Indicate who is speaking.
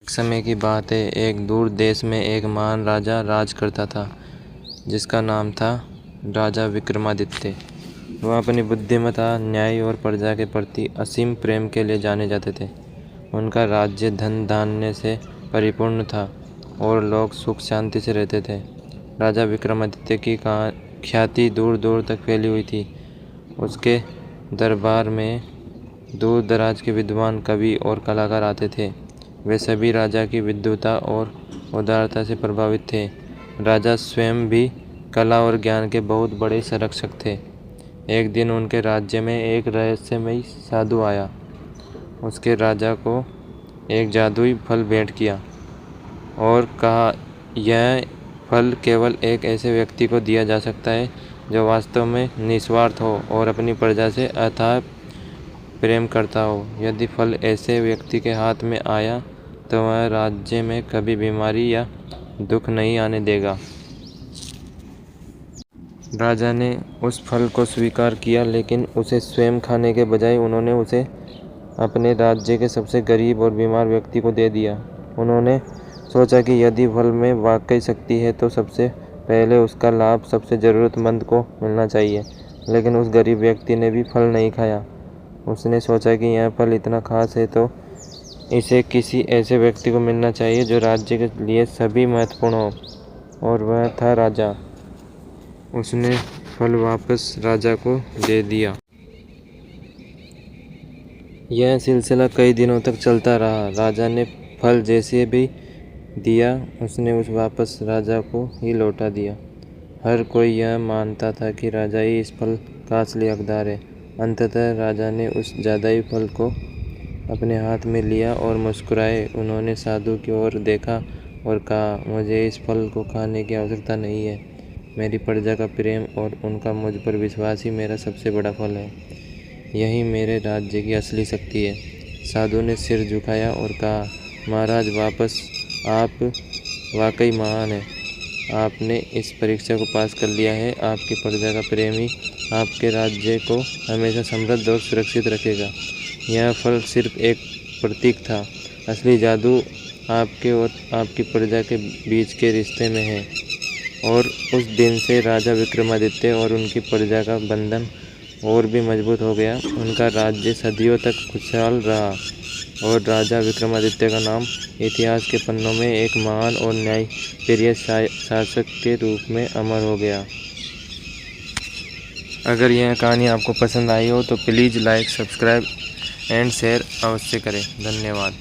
Speaker 1: एक समय की बात है, एक दूर देश में एक महान राजा राज करता था, जिसका नाम था राजा विक्रमादित्य। वह अपनी बुद्धिमत्ता, न्याय और प्रजा के प्रति असीम प्रेम के लिए जाने जाते थे। उनका राज्य धन धान्य से परिपूर्ण था और लोग सुख शांति से रहते थे। राजा विक्रमादित्य की ख्याति दूर दूर तक फैली हुई थी। उसके दरबार में दूर दराज के विद्वान, कवि और कलाकार आते थे। वे सभी राजा की विद्वता और उदारता से प्रभावित थे। राजा स्वयं भी कला और ज्ञान के बहुत बड़े संरक्षक थे। एक दिन उनके राज्य में एक रहस्यमयी साधु आया। उसके राजा को एक जादुई फल भेंट किया और कहा, यह फल केवल एक ऐसे व्यक्ति को दिया जा सकता है जो वास्तव में निस्वार्थ हो और अपनी प्रजा से अथाह प्रेम करता हो। यदि फल ऐसे व्यक्ति के हाथ में आया तो वह राज्य में कभी बीमारी या दुख नहीं आने देगा। राजा ने उस फल को स्वीकार किया, लेकिन उसे स्वयं खाने के बजाय उन्होंने उसे अपने राज्य के सबसे गरीब और बीमार व्यक्ति को दे दिया। उन्होंने सोचा कि यदि फल में वाकई शक्ति है तो सबसे पहले उसका लाभ सबसे ज़रूरतमंद को मिलना चाहिए। लेकिन उस गरीब व्यक्ति ने भी फल नहीं खाया। उसने सोचा कि यह फल इतना खास है तो इसे किसी ऐसे व्यक्ति को मिलना चाहिए जो राज्य के लिए सभी महत्वपूर्ण हो, और वह था राजा। उसने फल वापस राजा को दे दिया। यह सिलसिला कई दिनों तक चलता रहा। राजा ने फल जैसे भी दिया, उसने उस वापस राजा को ही लौटा दिया। हर कोई यह मानता था कि राजा ही इस फल का असली हकदार है। अंततः राजा ने उस जादुई फल को अपने हाथ में लिया और मुस्कुराए। उन्होंने साधु की ओर देखा और कहा, मुझे इस फल को खाने की आवश्यकता नहीं है। मेरी प्रजा का प्रेम और उनका मुझ पर विश्वास ही मेरा सबसे बड़ा फल है। यही मेरे राज्य की असली शक्ति है। साधु ने सिर झुकाया और कहा, महाराज, वापस आप वाकई महान हैं। आपने इस परीक्षा को पास कर लिया है। आपकी प्रजा का प्रेम ही आपके राज्य को हमेशा समृद्ध और सुरक्षित रखेगा। यह फल सिर्फ एक प्रतीक था। असली जादू आपके और आपकी प्रजा के बीच के रिश्ते में है। और उस दिन से राजा विक्रमादित्य और उनकी प्रजा का बंधन और भी मजबूत हो गया। उनका राज्य सदियों तक खुशहाल रहा और राजा विक्रमादित्य का नाम इतिहास के पन्नों में एक महान और न्यायप्रिय शासक के रूप में अमर हो गया। अगर यह कहानी आपको पसंद आई हो तो please like, subscribe and share अवश्य करें। धन्यवाद।